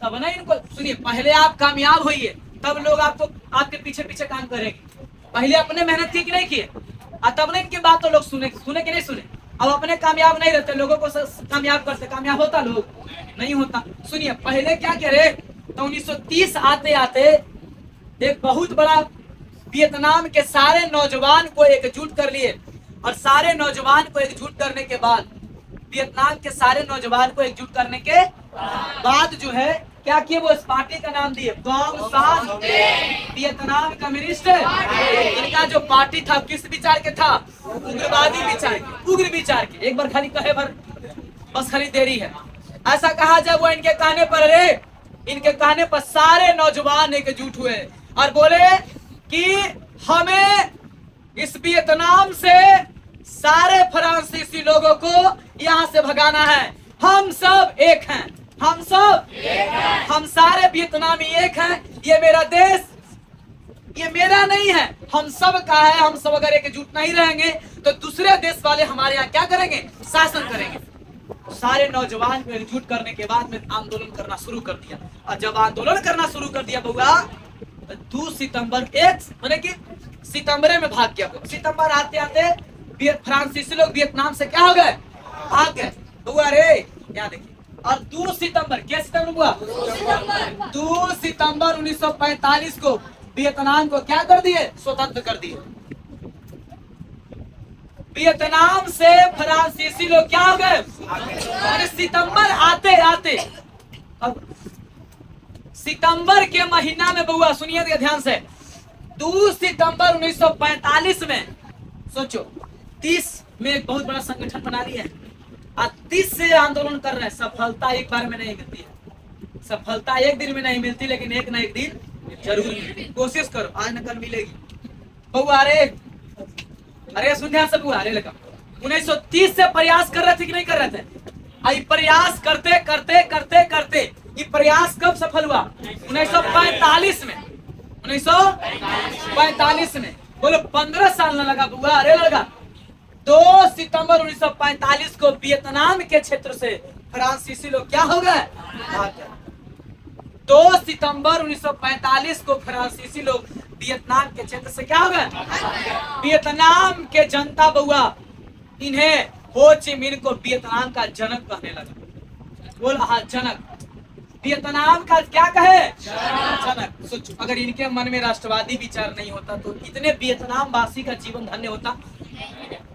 तब ना इनको, सुनिए, पहले आप कामयाब होइए, तब लोग आपको आपके पीछे पीछे काम करेंगे। पहले अपने मेहनत किए कि नहीं किए, और तब ना इनकी बात तो लोग सुने कि नहीं सुने। अब अपने कामयाब नहीं रहते, लोगों को कामयाब करते, कामयाब होता लोग नहीं होता। सुनिए, पहले क्या करे, तो 1930 आते आते एक बहुत बड़ा वियतनाम के सारे नौजवान को एकजुट कर लिए, और सारे नौजवान को एकजुट करने के बाद, वियतनाम के सारे नौजवान को एकजुट करने के बाद जो है क्या किए, वो इस पार्टी का नाम दिए क्वांग सान वियतनाम कम्युनिस्ट। इनका जो पार्टी था किस विचार के था, उग्रवादी विचार के, उग्र विचार के। एक बार खाली कहे भर, बस खाली देरी है। ऐसा कहा जब वो इनके कहने पर, अरे इनके कहने पर सारे नौजवान एकजुट हुए और बोले कि हमें इस वियतनाम से सारे फ्रांसीसी लोगों को यहाँ से भगाना है। हम सब एक हैं, हम सब हम सारे वियतनामी एक हैं। ये मेरा देश, ये मेरा नहीं है, हम सब का है। हम सब अगर एकजुट नहीं रहेंगे तो दूसरे देश वाले हमारे यहाँ क्या करेंगे, शासन करेंगे। सारे नौजवान को एकजुट करने के बाद में आंदोलन करना शुरू कर दिया, और जब आंदोलन करना शुरू कर दिया बउआ, 2 सितंबर, 1 माने कि सितंबर में भाग गया। सितंबर आते आते फ्रांसीसी लोग वियतनाम से क्या हो गए, भाग गए बउआ रे। यहाँ देखिए, और 2 सितंबर, क्या सितंबर हुआ, 2 सितंबर 1945 को वियतनाम को क्या कर दिए, स्वतंत्र कर दिए। वियतनाम से फ्रांसीसी लोग क्या हो गए, और सितंबर आते आते, अब सितंबर के महीना में बउआ सुनिए ध्यान से, 2 सितंबर 1945 में, सोचो 30 में एक बहुत बड़ा संगठन बना लिया है, और 30 से आंदोलन कर रहे हैं। सफलता एक बार में नहीं मिलती है, सफलता एक दिन में नहीं मिलती, लेकिन एक ना एक दिन जरूर मिलेगी। कोशिश करो, आज न कल मिलेगी बउआ रे। अरे सुन ध्यान से बउआ, अरे लगा 1930 से प्रयास कर रहे थे कि नहीं कर रहे थे? आई प्रयास करते करते करते करते ये प्रयास कब सफल हुआ, 1945 में। 1945 में, बोलो 15 साल न लगा बउआ, अरे लगा। 2 सितंबर 1945 को वियतनाम के क्षेत्र से फ्रांसीसी लोग क्या हो गए, 2 सितंबर 1945 को फ्रांसीसी लोग वियतनाम के क्षेत्र से क्या हो गए, वियतनाम के जनता बउआ इन्हें हो ची मिन को वियतनाम का जनक कहने लगा। बोल हाँ, जनक, वियतनाम का क्या कहे, जनक। सोचो, अगर इनके मन में राष्ट्रवादी विचार नहीं होता तो इतने वियतनाम वासी का जीवन धन्य होता।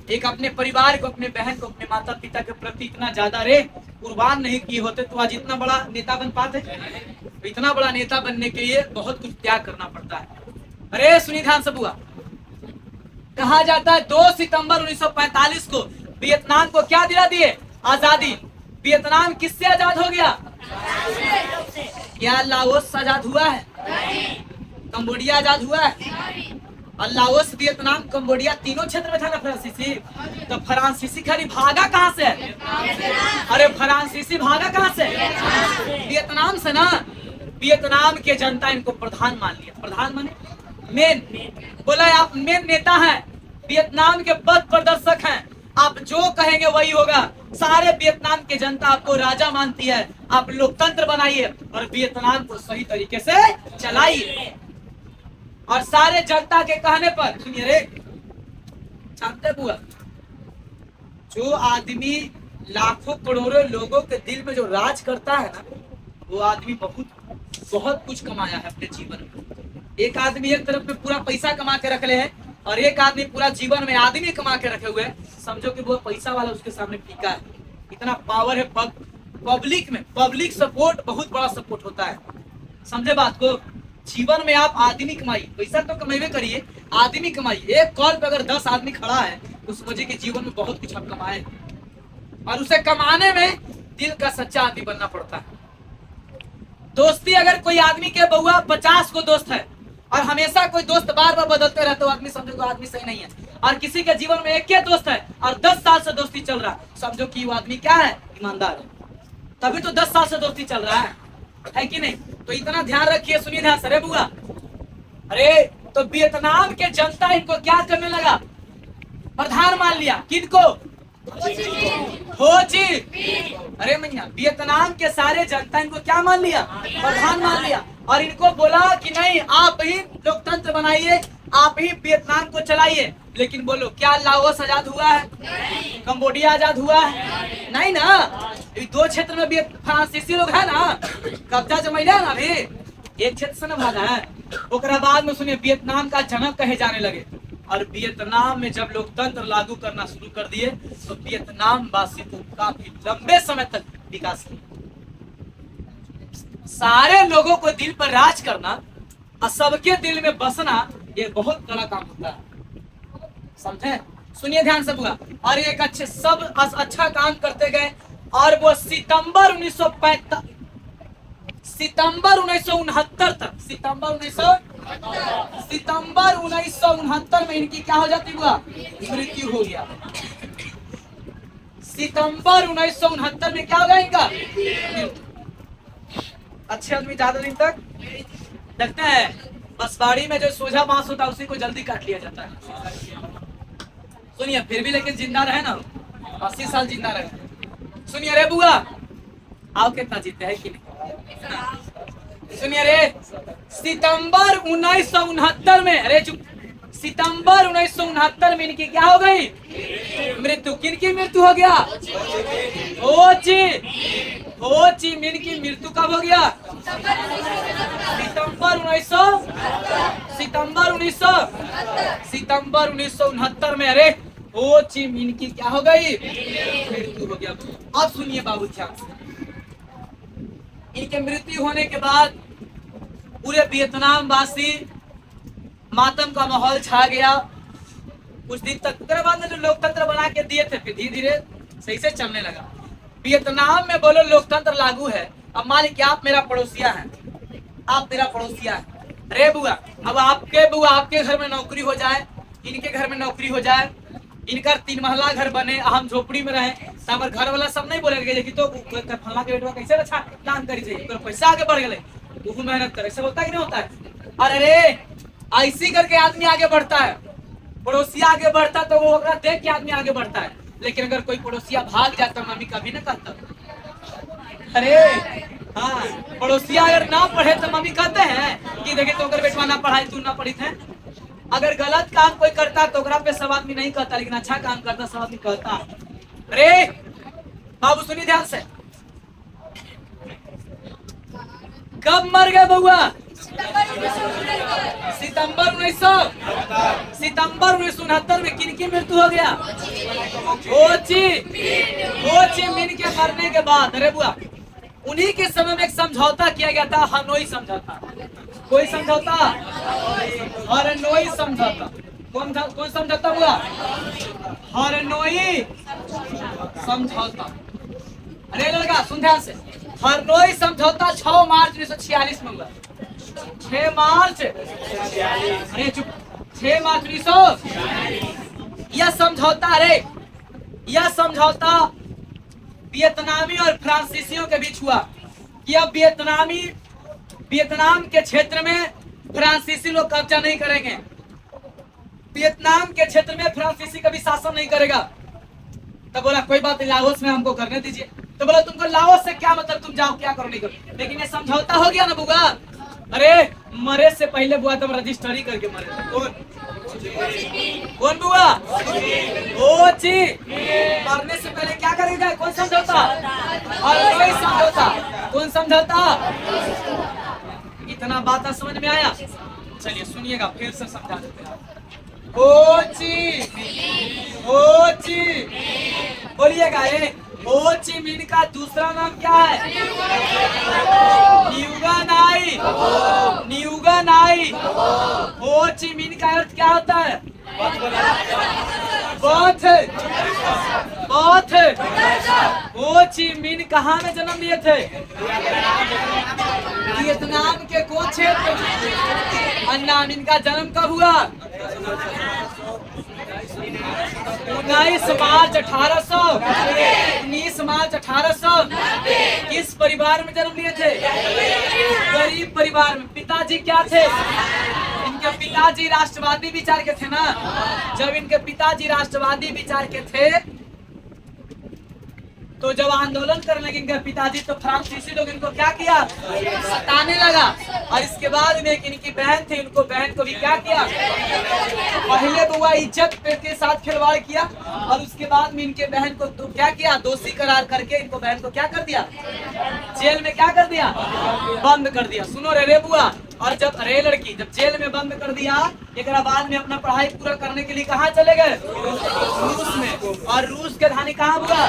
एक अपने परिवार को, अपने बहन को, अपने माता पिता के प्रति इतना ज्यादा रे कुर्बान नहीं किए होते तो आज इतना बड़ा नेता बन पाते। इतना बड़ा नेता बनने के लिए बहुत कुछ त्याग करना पड़ता है। अरे सुनी ध्यान से बुआ, कहा जाता है 2 सितंबर 1945 को वियतनाम को क्या दिला दिए, आजादी। वियतनाम किससे आजाद हो गया, क्या लाओस आजाद हुआ है, कंबोडिया आजाद हुआ है? और लाओस, वियतनाम, कंबोडिया तीनों क्षेत्र में था ना फ्रांसीसी। तो फ्रांसीसी खाली भागा कहाँ से, अरे फ्रांसीसी भागा कहाँ से, वियतनाम से ना। वियतनाम के जनता इनको प्रधान मान लिया। प्रधान माने मेन, बोला आप मेन नेता हैं, वियतनाम के पथ प्रदर्शक हैं, आप जो कहेंगे वही होगा। सारे वियतनाम के जनता आपको राजा मानती है, आप लोकतंत्र बनाइए और वियतनाम को सही तरीके से चलाइए। और सारे जनता के कहने पर, सुनिए रे जानते बुआ, जो आदमी लाखों करोड़ों लोगों के दिल में जो राज करता है ना, वो आदमी बहुत कुछ कमाया है अपने जीवन में। एक आदमी एक तरफ में पूरा पैसा कमा के रख ले है, और एक आदमी पूरा जीवन में आदमी कमा के रखे हुए, समझो कि वो पैसा वाला उसके सामने फीका है। इतना पावर है पब्लिक में। पब्लिक सपोर्ट बहुत बड़ा सपोर्ट होता है, समझे बात को। जीवन में आप आदमी कमाइए, पैसा तो कमाइए करिए, आदमी कमाइए। एक कॉल पे अगर 10 आदमी खड़ा है तो समझिए कि जीवन में बहुत कुछ आप कमाए, और उसे कमाने में दिल का सच्चा आदमी बनना पड़ता है। दोस्ती, अगर कोई आदमी के बउआ 50 को दोस्त है और हमेशा कोई दोस्त बार बार बदलते रहते हो, आदमी समझो आदमी सही नहीं है। और किसी के जीवन में एक ही दोस्त है और 10 साल से दोस्ती चल रहा है, समझो कि वो आदमी क्या है, ईमानदार है। तभी तो 10 साल से दोस्ती चल रहा है कि नहीं? तो इतना ध्यान रखिए, सुनिए ध्यान से। अरे बुआ, अरे तो वियतनाम के जनता इनको क्या करने लगा? प्रधान मान लिया। किनको? हो जी। अरे मैया, वियतनाम के सारे जनता इनको क्या मान लिया? प्रधान मान लिया। और इनको बोला कि नहीं, आप ही लोकतंत्र बनाइए, आप ही वियतनाम को चलाइए। लेकिन बोलो, क्या लाओस आजाद हुआ है? कंबोडिया आजाद हुआ है? नहीं ना। दो क्षेत्र में फ्रांसीसी लोग है ना, कब्जा जमैले ना, अभी एक क्षेत्र से न भागा है। ओकरा बाद में सुनिए, वियतनाम का जनक कहे जाने लगे। और वियतनाम में जब लोकतंत्र लागू करना शुरू कर दिए तो वियतनाम वासी को काफी लंबे समय तक विकास किया। सारे लोगों को दिल पर राज करना और सबके दिल में बसना, ये बहुत बड़ा काम होता है, समझे? सुनिए ध्यान से बुआ। और एक अच्छे सब अच्छा काम करते गए। और वो सितंबर 1969 तक, सितंबर 1969 में इनकी क्या हो जाती हुआ? मृत्यु हो गया। सितंबर 1969 में क्या होगा इनका? अच्छे आदमी ज्यादा दिन तक लगते हैं। बसवाड़ी में जो सोझा बांस होता है उसी को जल्दी काट लिया जाता है। सुनिए, फिर भी लेकिन जिंदा रहे ना, 80 साल जिंदा रहे। सुनिए रे बुआ, आओ कितना जीते हैं कि नहीं? सुनिए रे, सितंबर 1969 में, अरे चुप, सितंबर 1969 में इनकी क्या हो गई? मृत्यु। किनकी मृत्यु हो गया? हो ची मिन की मृत्यु कब हो गया? सितंबर 1969 में। अरे हो ची मिन की क्या हो गई? मृत्यु हो गया। अब सुनिए बाबू ध्यान से, इनके मृत्यु होने के बाद पूरे वियतनाम वासी मातम का माहौल छा गया कुछ दिन तक। उसके बाद में जो लोकतंत्र बना के दिए थे, फिर धीरे धीरे सही से चलने लगा। वियतनाम में बोलो लोकतंत्र लागू है। अब मान लीजिए आप मेरा पड़ोसिया है, आप मेरा पड़ोसिया है। अरे बुआ, अब आपके घर में नौकरी हो जाए, इनके घर में नौकरी हो जाए, इनका 3 महला घर बने, हम झोपड़ी में रहे, तो हमारे घर वाला सब नहीं बोलेंगे कि तो फलना के बेटवा कैसे अच्छा काम करी चाहिए, तो पैसा आगे बढ़ गए, वो मेहनत करे। ऐसा होता है कि नहीं होता है? और अरे ऐसी करके आदमी आगे बढ़ता है, पड़ोसिया आगे बढ़ता तो वो देख के आदमी आगे बढ़ता है। लेकिन अगर कोई पड़ोसिया भाग जाता, मम्मी कभी ना कहता। अरे हाँ, पड़ोसिया अगर ना पढ़े तो मम्मी कहते हैं कि देखे तो अगर बेटवा ना पढ़ाई, तू ना पढ़ी थे। अगर गलत काम कोई करता तो पे सब आदमी नहीं कहता, लेकिन अच्छा काम करता सब आदमी कहता। अरे बाबू सुनिए ध्यान से, कब मर गए बउआ? सितंबर 1969 में। किनकी मृत्यु हो गया? हो ची मिन के मरने के बाद। अरे बुआ, उन्हीं के समय में एक समझौता किया गया था, हनोई समझौता। कोई समझौता? हरनोई समझौता। कौन समझौता हुआ? हरनोई समझौता। अरे लड़का सुन ध्यान से, हरनोई समझौता 6 मार्च 1946 में हुआ। 6 मार्च, अरे चुप, 6 मार्च 1946। यह समझौता, अरे यह समझौता वियतनामी और फ्रांसीसियों के बीच हुआ कि अब वियतनाम के क्षेत्र में फ्रांसीसी लोग कब्जा नहीं करेंगे, वियतनाम के क्षेत्र में फ्रांसीसी कभी शासन नहीं करेगा। तब बोला कोई बात नहीं, लाओस में हमको करने दीजिए। तो बोला तुमको लाओस से क्या मतलब, तुम जाओ क्या करो नहीं करो। लेकिन ये समझौता हो गया ना बुआ। अरे मरे से पहले बुआ तुम रजिस्ट्री करके मरे थे। कौन बुआ? ओ ची। मरने से पहले क्या करेगा? कौन समझौता? हरनोई समझौता। कौन समझौता? इतना बात समझ में आया? चलिए सुनिएगा, फिर से समझा देते हैं। हो ची बोलिएगा। ये हो ची मिन का दूसरा नाम क्या है? न्यूगन आई। हो ची मिन का अर्थ क्या होता है? बहुत। हो ची मिन कहाँ में जन्म लिए थे? वियतनाम के कौन क्षेत्र? अन्ना। इनका जन्म कब हुआ? 19 मार्च 1800 किस परिवार में जन्म लिए थे? गरीब परिवार में। पिताजी क्या थे? इनके पिताजी राष्ट्रवादी विचार के थे ना। जब इनके पिताजी राष्ट्रवादी विचार के थे तो जब आंदोलन करने लगे इनके पिताजी तो फ्रांसीसी लोग इनको क्या किया? सताने लगा। और इसके बाद में इनकी बहन थी, उनको बहन को भी क्या किया? पहले बुआ इज्जत के साथ खिलवाड़ किया और उसके बाद में इनके बहन को तो क्या किया? दोषी करार करके इनको बहन को क्या कर दिया? जेल में क्या कर दिया? बंद कर दिया। सुनो रे बुआ, और जब अरे लड़की जब जेल में बंद कर दिया, एक बाद में अपना पढ़ाई पूरा करने के लिए कहाँ चले गए? रूस में। और रूस के राजधानी कहाँ हुआ?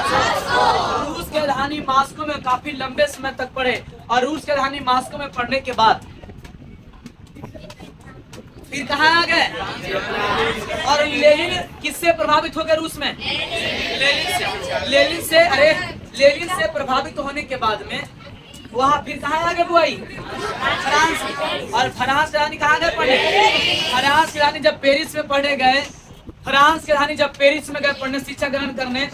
रूस के राजधानी मॉस्को में काफी लंबे समय तक पढ़े। और रूस के राजधानी मॉस्को में पढ़ने के बाद फिर कहाँ आ गए? और लेनिन किससे प्रभावित हो गए रूस में? लेनिन से प्रभावित होने के बाद में वहाँ फिर कहाँ आ गए बुआई? फ्रांस। और फ्रांस के रानी कहाँ गए पढ़ने? फ्रांस के रानी जब पेरिस में पढ़ने गए, फ्रांस के रानी जब पेरिस में गए पढ़ने, शिक्षा ग्रहण करने,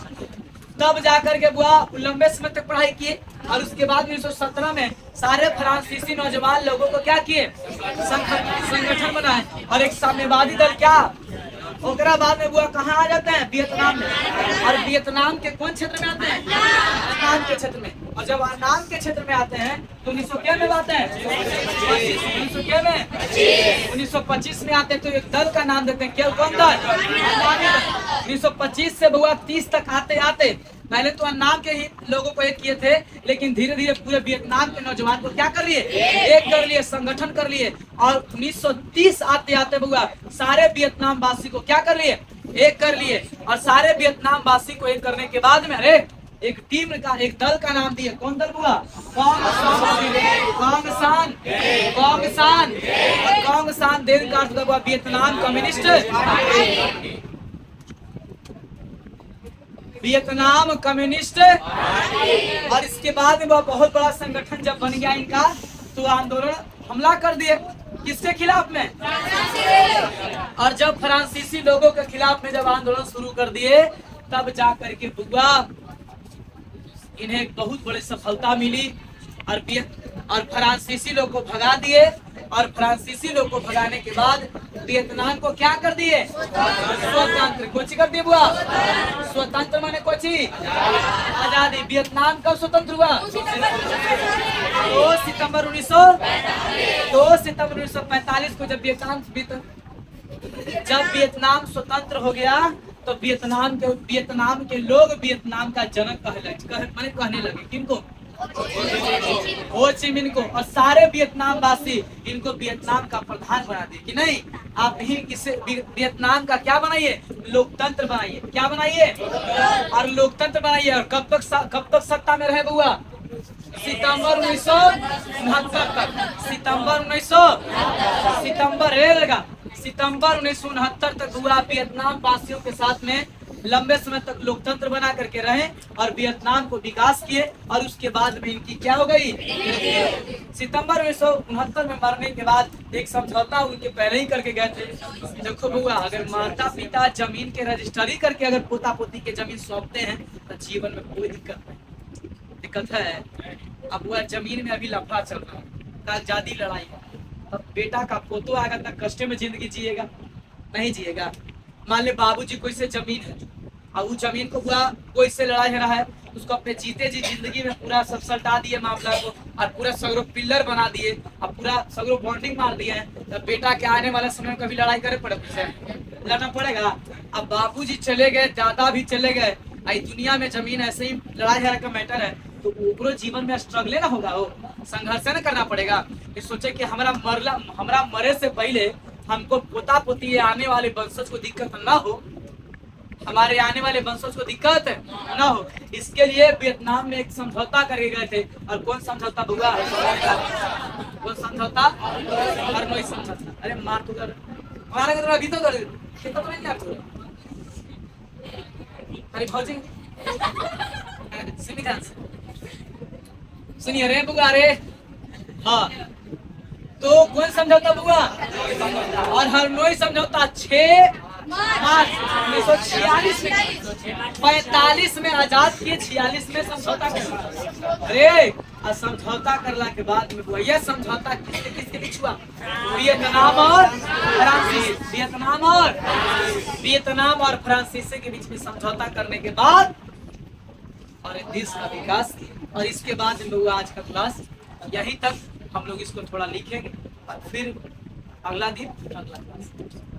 तब जाकर के बुआ लंबे समय तक पढ़ाई किए। और उसके बाद 1917 में सारे फ्रांसीसी नौजवान लोगों को क्या किए? संगठन बनाए और एक साम्यवादी दल क्या? ओकरा बाद में बुआ कहाँ आ जाते हैं? वियतनाम में। और वियतनाम के कौन क्षेत्र में आते हैं? अन्नाम के क्षेत्र में। और जब अन्नाम के क्षेत्र में आते हैं तो 1900 में आते हैं? 1925 में आते हैं। तो एक दल का नाम देते हैं, क्या कौन दल? 1925 से बुआ 30 तक आते आते पहले तो अन्नाम के ही लोगों को एक किए थे, लेकिन धीरे धीरे पूरे वियतनाम के नौजवान को क्या कर लिए? एक कर लिए, संगठन कर लिए। और 1930 आते आते बुआ सारे वियतनाम वासी को क्या कर लिए? एक कर लिए। और सारे वियतनाम वासी को एक करने के बाद में अरे एक टीम का, एक दल का नाम दिए। कौन दल बुआ? कांगसान देन का अर्थ हुआ वियतनाम कम्युनिस्ट, वियतनाम कम्युनिस्ट। और इसके बाद में वह बहुत बड़ा संगठन जब बन गया इनका, तो आंदोलन हमला कर दिए। किसके खिलाफ में? और जब फ्रांसीसी लोगों के खिलाफ में जब आंदोलन शुरू कर दिए, तब जाकर के बुआ इन्हें एक बहुत बड़ी सफलता मिली। और फ्रांसीसी लोग को भगा दिए। और फ्रांसीसी लोग को भगाने के बाद वियतनाम को क्या कर दिए? स्वतंत्र। कोची कर दिए बुआ? स्वतंत्र माने कोची? आजादी। वियतनाम कब स्वतंत्र हुआ? 2 सितंबर 1945 को जब वियतनाम स्वतंत्र हो गया तो वियतनाम के लोग वियतनाम का जनक कहने लगे। किनको? हो ची मिन को। और सारे वियतनाम वासी इनको वियतनाम का प्रधान बना दिए कि नहीं, आप ही इसे वियतनाम का क्या बनाइए? लोकतंत्र बनाइए। क्या बनाइए? और लोकतंत्र बनाइए। और कब तक सत्ता में रहे बुआ? सितंबर 1969 तक। सितंबर 1969 तक हुआ वियतनाम वासियों के साथ में लंबे समय तक लोकतंत्र बना करके रहे और वियतनाम को विकास किए। और उसके बाद में इनकी क्या हो गई? सितंबर 1969 में मरने के बाद एक समझौता उनके पहले ही करके गए थे। देखो बुआ, अगर माता पिता जमीन के रजिस्ट्री करके अगर पोता पोती के जमीन सौंपते हैं तो जीवन में कोई दिक्कत है। अब वह जमीन में अभी लफड़ा चल रहा है, कागजादी लड़ाई है। अब बेटा का पोतो आएगा तक कष्ट में जिंदगी जिएगा? नहीं जिएगा। मान ले बाबूजी कोई से जमीन है और उस जमीन को पूरा कोई से लड़ाई रहा है, उसको अपने जीते जी जिंदगी में पूरा सब सल्टा दिए मामला को और पूरा सगरो पिलर बना दिए और पूरा सगरो बॉन्डिंग मार दिए हैं। तब बेटा के आने वाले समय में कभी लड़ाई करे पड़े उससे लड़ना पड़ेगा। अब बाबूजी चले गए, दादा भी चले गए, दुनिया में जमीन ऐसे ही लड़ाई झगड़ा का मैटर है, तो पूरे जीवन में स्ट्रगल ना होगा, वो संघर्ष न करना पड़ेगा। सोचे कि हमारा मरे से पहले हमको पोता पोती आने वाले वंशज को दिक्कत ना हो, हमारे आने वाले वंशज को दिक्कत ना हो, इसके लिए वियतनाम में एक समझौता करके गए थे। और कौन समझौता हुआ? कौन समझौता? हरनोई समझौता। अरे मार तो कर हमारा तो अभी तो कर कितना तो नहीं यार। अरे भौजी सुनिए रे बुआ रे। हाँ, तो कौन समझौता हुआ? और हरनोई समझौता 6 मार्च 1946 में, 45 में आजाद किए, 46 में समझौता कर। अरे समझौता करला के बाद में हुआ यह समझौता किसके किसके बीच हुआ? वियतनाम और फ्रांसीसी, वियतनाम और फ्रांसीसी के बीच में समझौता करने के बाद और देश का विकास किया। और इसके बाद हम लोग आज का क्लास यहीं तक हम लोग इसको थोड़ा लिखेंगे और फिर अगला दिन अगला क्लास।